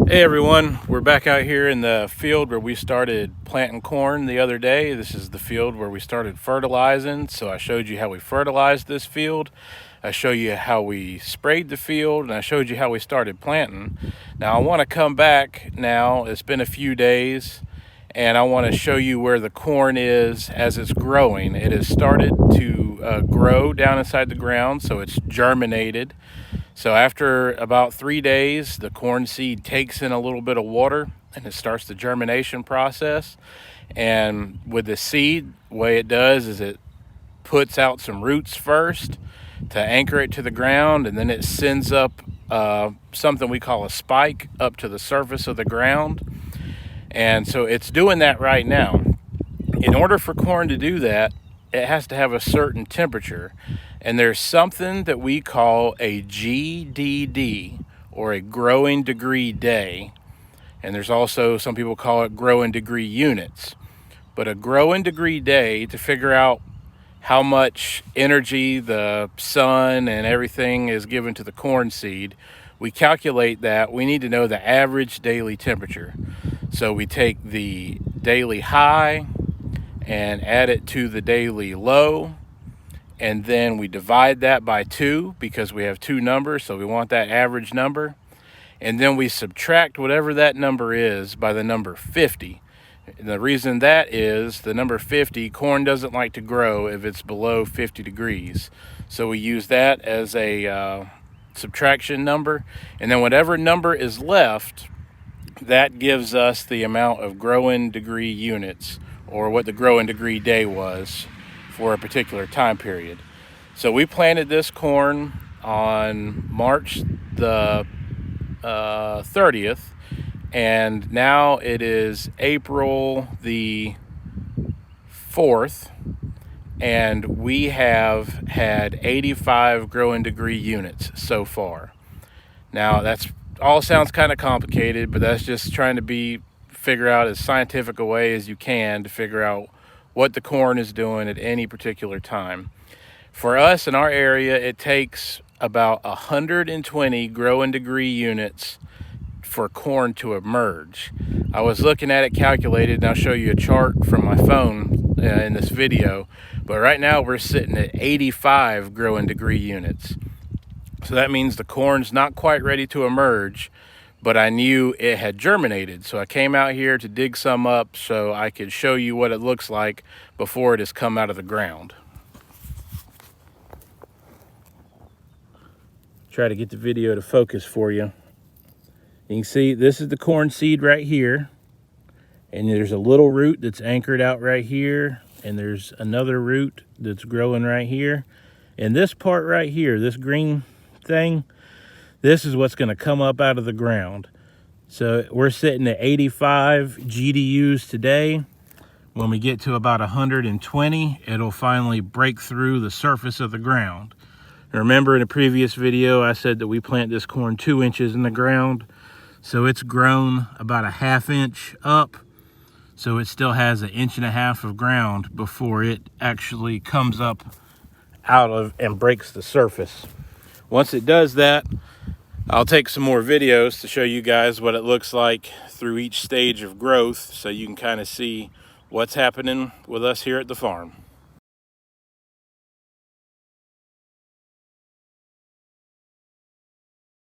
Hey everyone, we're back out here in the field where we started planting corn the other day. This is the field where we started fertilizing. So I showed you how we fertilized this field. I showed you how we sprayed the field, and I showed you how we started planting. Now I want to come back now. It's been a few days, and I want to show you where the corn is as it's growing. It has started to grow down inside the ground, so it's germinated. So after about 3 days, the corn seed takes in a little bit of water and it starts the germination process. And with the seed, the way it does is it puts out some roots first to anchor it to the ground, and then it sends up something we call a spike up to the surface of the ground. And so it's doing that right now. In order for corn to do that, it has to have a certain temperature. And there's something that we call a GDD, or a growing degree day. And there's also, some people call it growing degree units. But a growing degree day, to figure out how much energy the sun and everything is given to the corn seed, we calculate that. We need to know the average daily temperature. So we take the daily high and add it to the daily low, and then we divide that by 2 because we have 2 numbers, so we want that average number. And then we subtract whatever that number is by the number 50. And the reason that is, the number 50, corn doesn't like to grow if it's below 50 degrees. So we use that as a subtraction number. And then whatever number is left, that gives us the amount of growing degree units, or what the growing degree day was for a particular time period. So we planted this corn on March the 30th, and now it is April the 4th, and we have had 85 growing degree units so far. Now that's all sounds kind of complicated, but that's just trying to figure out as scientific a way as you can to figure out what the corn is doing at any particular time. For us in our area, it takes about 120 growing degree units for corn to emerge. I was looking at it calculated, and I'll show you a chart from my phone in this video, but right now we're sitting at 85 growing degree units. So that means the corn's not quite ready to emerge, but I knew it had germinated. So I came out here to dig some up so I could show you what it looks like before it has come out of the ground. Try to get the video to focus for you. You can see this is the corn seed right here, and there's a little root that's anchored out right here, and there's another root that's growing right here. And this part right here, this green thing, this is what's going to come up out of the ground. So we're sitting at 85 GDUs today. When we get to about 120, it'll finally break through the surface of the ground. Remember in a previous video, I said that we plant this corn 2 inches in the ground. So it's grown about a 1/2 inch up. So it still has 1.5 inches of ground before it actually comes up out of and breaks the surface. Once it does that, I'll take some more videos to show you guys what it looks like through each stage of growth, so you can kind of see what's happening with us here at the farm.